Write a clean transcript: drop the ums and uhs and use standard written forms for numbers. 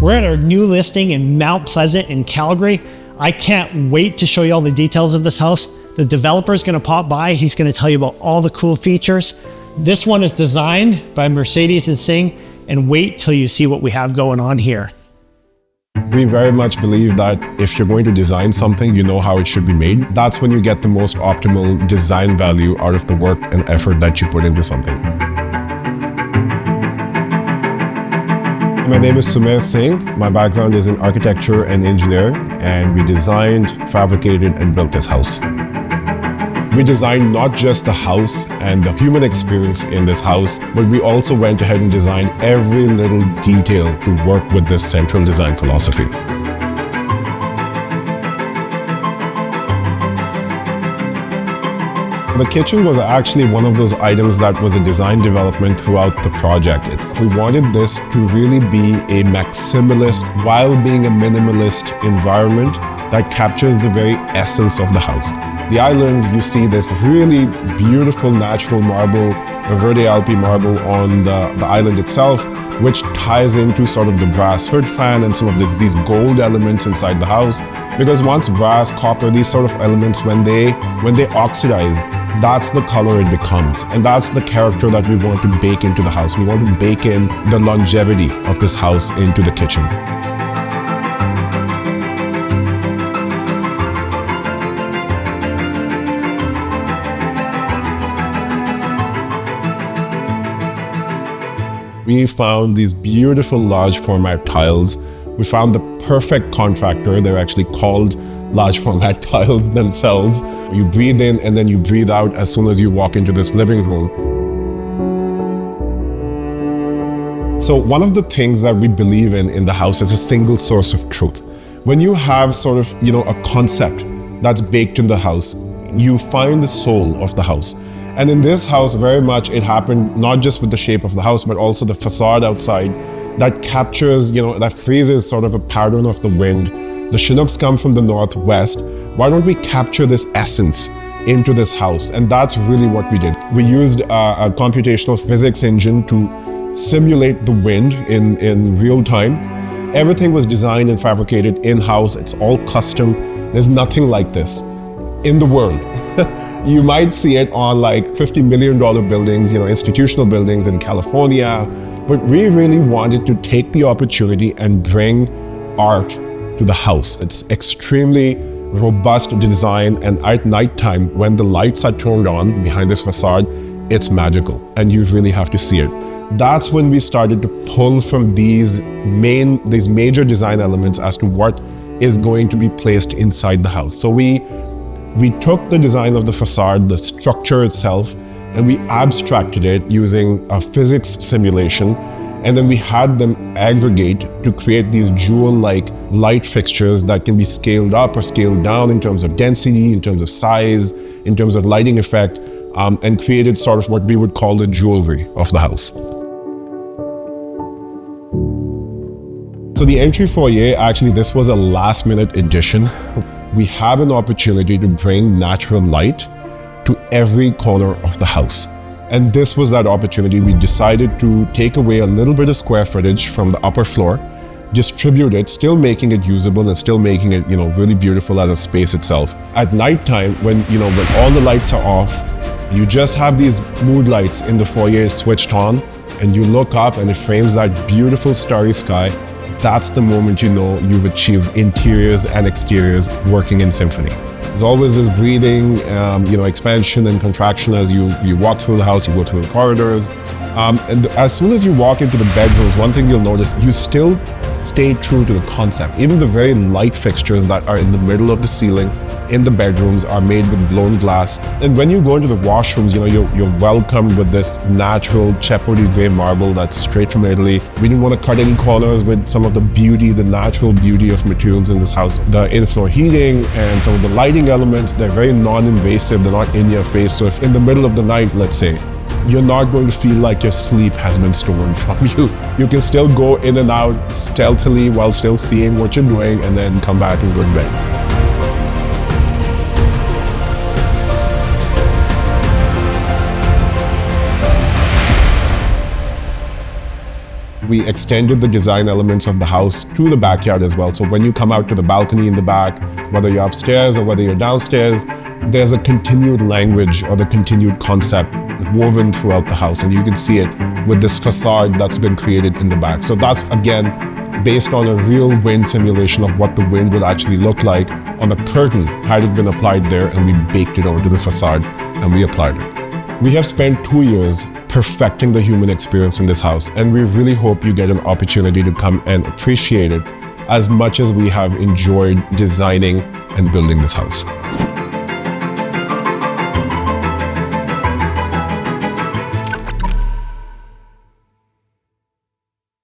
We're at our new listing in Mount Pleasant in Calgary. I can't wait to show you all the details of this house. The developer's gonna pop by. He's gonna tell you about all the cool features. This one is designed by Mercedes and Singh, and wait till you see what we have going on here. We very much believe that if you're going to design something, you know how it should be made. That's when you get the most optimal design value out of the work and effort that you put into something. My name is Mercedes Singh. My background is in architecture and engineering, and we designed, fabricated, and built this house. We designed not just the house and the human experience in this house, but we also went ahead and designed every little detail to work with this central design philosophy. The kitchen was actually one of those items that was a design development throughout the project. We wanted this to really be a maximalist while being a minimalist environment that captures the very essence of the house. The island, you see this really beautiful natural marble, Verde Alpi marble on the island itself, which ties into sort of the brass hood fan and some of these gold elements inside the house. Because once brass, copper, these sort of elements, when they oxidize, that's the color it becomes. And that's the character that we want to bake into the house. We want to bake in the longevity of this house into the kitchen. We found these beautiful large format tiles. We found the perfect contractor. They're actually called large format tiles themselves. You breathe in and then you breathe out as soon as you walk into this living room. So one of the things that we believe in the house is a single source of truth. When you have sort of, a concept that's baked in the house, you find the soul of the house. And in this house, very much it happened not just with the shape of the house, but also the facade outside that captures, that freezes sort of a pattern of the wind. The Chinooks come from the northwest. Why don't we capture this essence into this house? And that's really what we did. We used a computational physics engine to simulate the wind in real time. Everything was designed and fabricated in-house. It's all custom. There's nothing like this in the world. You might see it on like $50 million buildings, institutional buildings in California, but we really wanted to take the opportunity and bring art to the house. It's extremely robust design, and at nighttime, when the lights are turned on behind this facade, it's magical, and you really have to see it. That's when we started to pull from these major design elements as to what is going to be placed inside the house. So we took the design of the facade, the structure itself, and we abstracted it using a physics simulation. And then we had them aggregate to create these jewel-like light fixtures that can be scaled up or scaled down in terms of density, in terms of size, in terms of lighting effect, and created sort of what we would call the jewelry of the house. So the entry foyer, actually, this was a last-minute addition. We have an opportunity to bring natural light to every corner of the house. And this was that opportunity. We decided to take away a little bit of square footage from the upper floor, distribute it, still making it usable and still making it, really beautiful as a space itself. At nighttime, when all the lights are off, you just have these mood lights in the foyer switched on, and you look up and it frames that beautiful starry sky. That's the moment you've achieved interiors and exteriors working in symphony. There's always this breathing, expansion and contraction as you walk through the house, you go through the corridors. And as soon as you walk into the bedrooms, one thing you'll notice, you still stay true to the concept. Even the very light fixtures that are in the middle of the ceiling in the bedrooms are made with blown glass. And when you go into the washrooms, you're welcomed with this natural Chepody gray marble that's straight from Italy. We didn't want to cut any corners with some of the beauty, the natural beauty of materials in this house. The in-floor heating and some of the lighting elements, they're very non-invasive, they're not in your face. So if in the middle of the night, let's say, you're not going to feel like your sleep has been stolen from you. You can still go in and out stealthily while still seeing what you're doing and then come back and go to bed. we extended the design elements of the house to the backyard as well. So when you come out to the balcony in the back, whether you're upstairs or whether you're downstairs, there's a continued language or the continued concept woven throughout the house. And you can see it with this facade that's been created in the back. So that's, again, based on a real wind simulation of what the wind would actually look like on a curtain had it been applied there, and we baked it onto the facade and we applied it. We have spent 2 years perfecting the human experience in this house, and we really hope you get an opportunity to come and appreciate it as much as we have enjoyed designing and building this house.